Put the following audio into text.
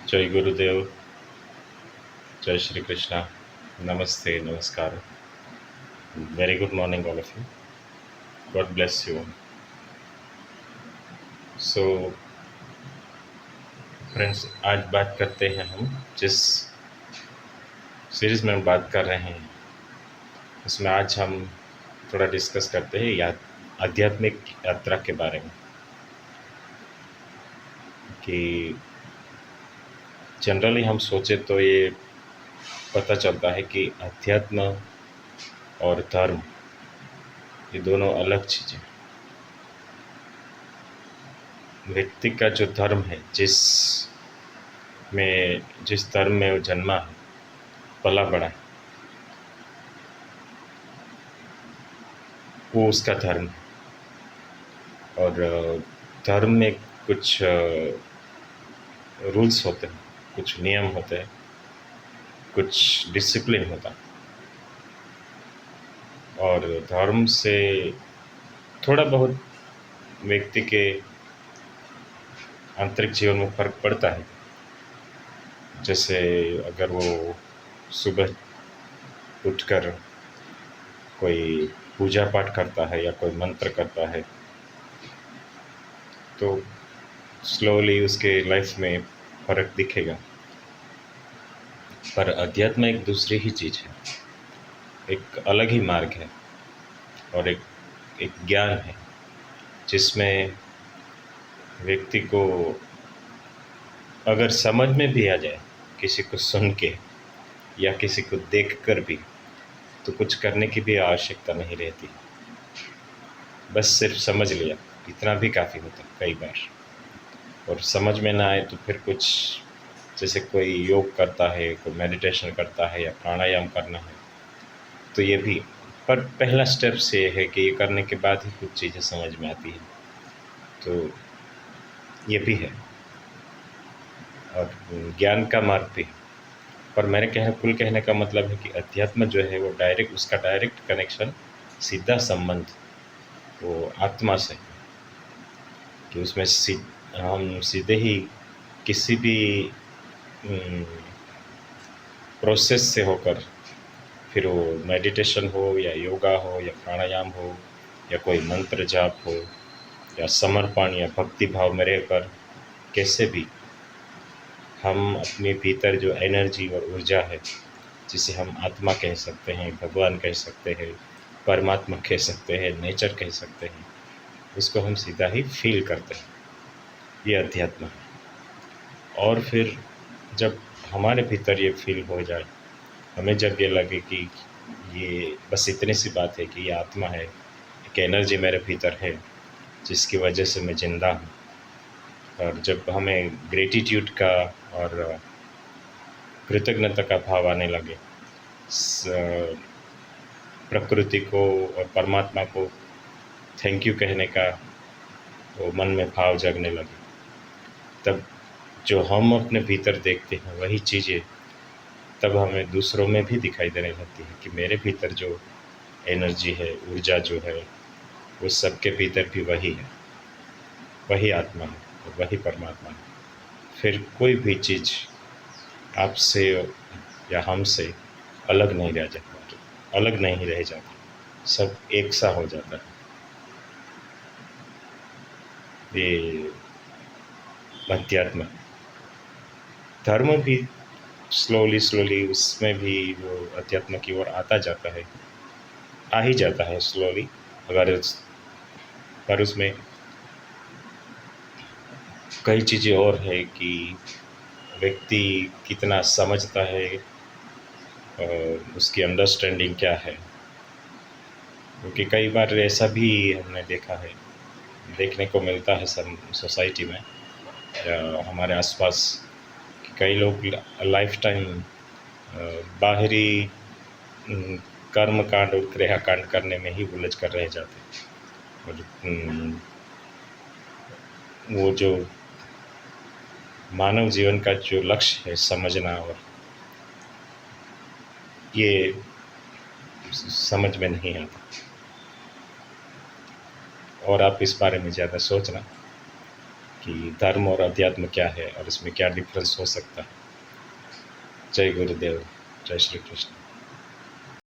जय गुरुदेव, जय श्री कृष्णा, नमस्ते, नमस्कार, very good morning all of you, God bless you. So friends, आज बात करते हैं हम जिस सीरीज़ में हम बात कर रहे हैं उसमें आज हम थोड़ा डिस्कस करते हैं आध्यात्मिक यात्रा के बारे में कि जनरली हम सोचे तो ये पता चलता है कि अध्यात्म और धर्म ये दोनों अलग चीज़ें। व्यक्ति का जो धर्म है, जिस धर्म में वो जन्मा है, पला बड़ा है, वो उसका धर्म है। और धर्म में कुछ रूल्स होते हैं, कुछ नियम होते हैं, कुछ डिसिप्लिन होता है। और धर्म से थोड़ा बहुत व्यक्ति के आंतरिक जीवन में फर्क पड़ता है। जैसे अगर वो सुबह उठकर कोई पूजा पाठ करता है या कोई मंत्र करता है तो स्लोली उसके लाइफ में फ़र्क दिखेगा। पर अध्यात्म एक दूसरी ही चीज़ है, एक अलग ही मार्ग है और एक ज्ञान है जिसमें व्यक्ति को अगर समझ में भी आ जाए, किसी को सुन के या किसी को देख कर भी, तो कुछ करने की भी आवश्यकता नहीं रहती। बस सिर्फ समझ लिया, इतना भी काफ़ी होता है कई बार। और समझ में ना आए तो फिर कुछ, जैसे कोई योग करता है, कोई मेडिटेशन करता है या प्राणायाम करना है, तो ये भी, पर पहला स्टेप्स ये है कि ये करने के बाद ही कुछ चीज़ें समझ में आती है, तो ये भी है। और ज्ञान का मार्ग भी है। पर मेरे कुल कहने का मतलब है कि अध्यात्म जो है वो उसका डायरेक्ट कनेक्शन, सीधा संबंध वो आत्मा से, कि उसमें हम सीधे ही किसी भी प्रोसेस से होकर, फिर वो मेडिटेशन हो या योगा हो या प्राणायाम हो या कोई मंत्र जाप हो या समर्पण या भक्ति भाव में रहकर, कैसे भी हम अपने भीतर जो एनर्जी और ऊर्जा है, जिसे हम आत्मा कह सकते हैं, भगवान कह सकते हैं, परमात्मा कह सकते हैं, नेचर कह सकते हैं, उसको हम सीधा ही फील करते हैं। ये अध्यात्म है। और फिर जब हमारे भीतर ये फील हो जाए, हमें जब ये लगे कि ये बस इतनी सी बात है कि ये आत्मा है, एक एनर्जी मेरे भीतर है जिसकी वजह से मैं जिंदा हूँ, और जब हमें ग्रेटिट्यूड का और कृतज्ञता का भाव आने लगे, प्रकृति को और परमात्मा को थैंक यू कहने का वो मन में भाव जगने लगे, तब जो हम अपने भीतर देखते हैं वही चीज़ें तब हमें दूसरों में भी दिखाई देने लगती है कि मेरे भीतर जो एनर्जी है, ऊर्जा जो है, वो सबके भीतर भी वही है, वही आत्मा है और वही परमात्मा है। फिर कोई भी चीज़ आपसे या हमसे अलग नहीं रह जाता, अलग नहीं रह जाता, सब एक सा हो जाता है। ये अध्यात्म। धर्म भी स्लोली उसमें भी वो अध्यात्म की ओर आता जाता है, आ ही जाता है स्लोली। पर उसमें कई चीज़ें और है कि व्यक्ति कितना समझता है और उसकी अंडरस्टैंडिंग क्या है। क्योंकि कई बार ऐसा भी हमने देखा है, देखने को मिलता है सोसाइटी में या हमारे आसपास, कि कई लोग लाइफ टाइम बाहरी कर्म कांड और क्रिया कांड करने में ही उलझ कर रह जाते हैं। और वो जो मानव जीवन का जो लक्ष्य है समझना, और ये समझ में नहीं आता। और आप इस बारे में ज़्यादा सोचना कि धर्म और अध्यात्म क्या है और इसमें क्या डिफरेंस हो सकता है। जय गुरुदेव, जय श्री कृष्ण।